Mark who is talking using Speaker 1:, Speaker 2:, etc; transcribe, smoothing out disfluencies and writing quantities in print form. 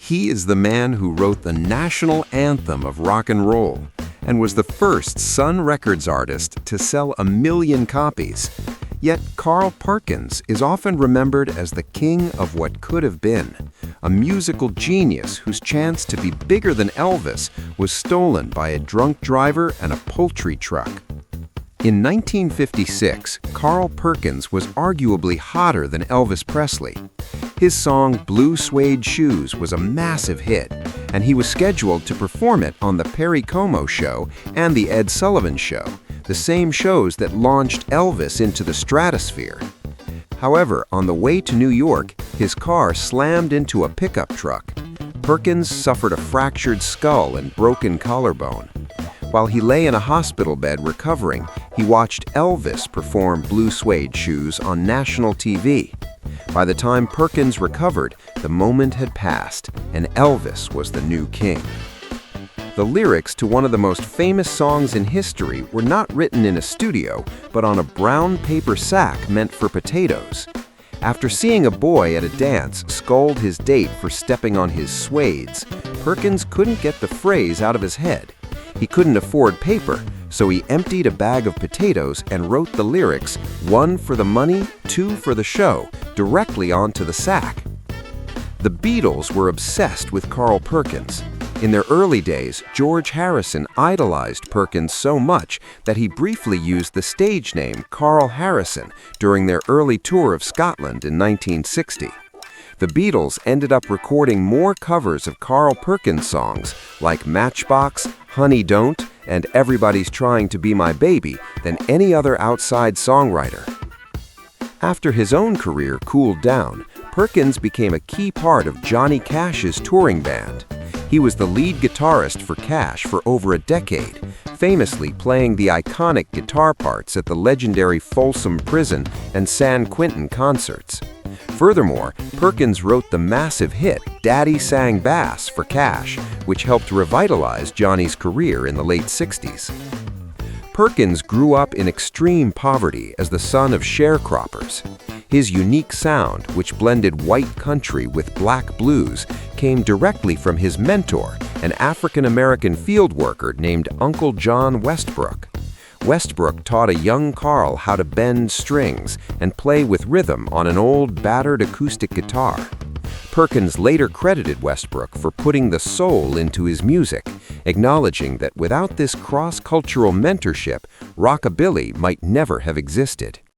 Speaker 1: He is the man who wrote the national anthem of rock and roll and was the first Sun Records artist to sell 1 million copies. Yet Carl Perkins is often remembered as the king of what could have been, a musical genius whose chance to be bigger than Elvis was stolen by a drunk driver and a poultry truck. In 1956, Carl Perkins was arguably hotter than Elvis Presley. His song Blue Suede Shoes was a massive hit, and he was scheduled to perform it on The Perry Como Show and The Ed Sullivan Show, the same shows that launched Elvis into the stratosphere. However, on the way to New York, his car slammed into a pickup truck. Perkins suffered a fractured skull and broken collarbone. While he lay in a hospital bed recovering, he watched Elvis perform Blue Suede Shoes on national TV. By the time Perkins recovered, the moment had passed, and Elvis was the new king. The lyrics to one of the most famous songs in history were not written in a studio, but on a brown paper sack meant for potatoes. After seeing a boy at a dance scold his date for stepping on his suedes, Perkins couldn't get the phrase out of his head. He couldn't afford paper, so he emptied a bag of potatoes and wrote the lyrics, 1 for the money, 2 for the show, directly onto the sack. The Beatles were obsessed with Carl Perkins. In their early days, George Harrison idolized Perkins so much that he briefly used the stage name Carl Harrison during their early tour of Scotland in 1960. The Beatles ended up recording more covers of Carl Perkins songs like Matchbox, Honey Don't, and Everybody's Trying to Be My Baby than any other outside songwriter. After his own career cooled down, Perkins became a key part of Johnny Cash's touring band. He was the lead guitarist for Cash for over a decade, famously playing the iconic guitar parts at the legendary Folsom Prison and San Quentin concerts. Furthermore, Perkins wrote the massive hit Daddy Sang Bass for Cash, which helped revitalize Johnny's career in the late 60s. Perkins grew up in extreme poverty as the son of sharecroppers. His unique sound, which blended white country with black blues, came directly from his mentor, an African-American field worker named Uncle John Westbrook. Westbrook taught a young Carl how to bend strings and play with rhythm on an old battered acoustic guitar. Perkins later credited Westbrook for putting the soul into his music, acknowledging that without this cross-cultural mentorship, rockabilly might never have existed.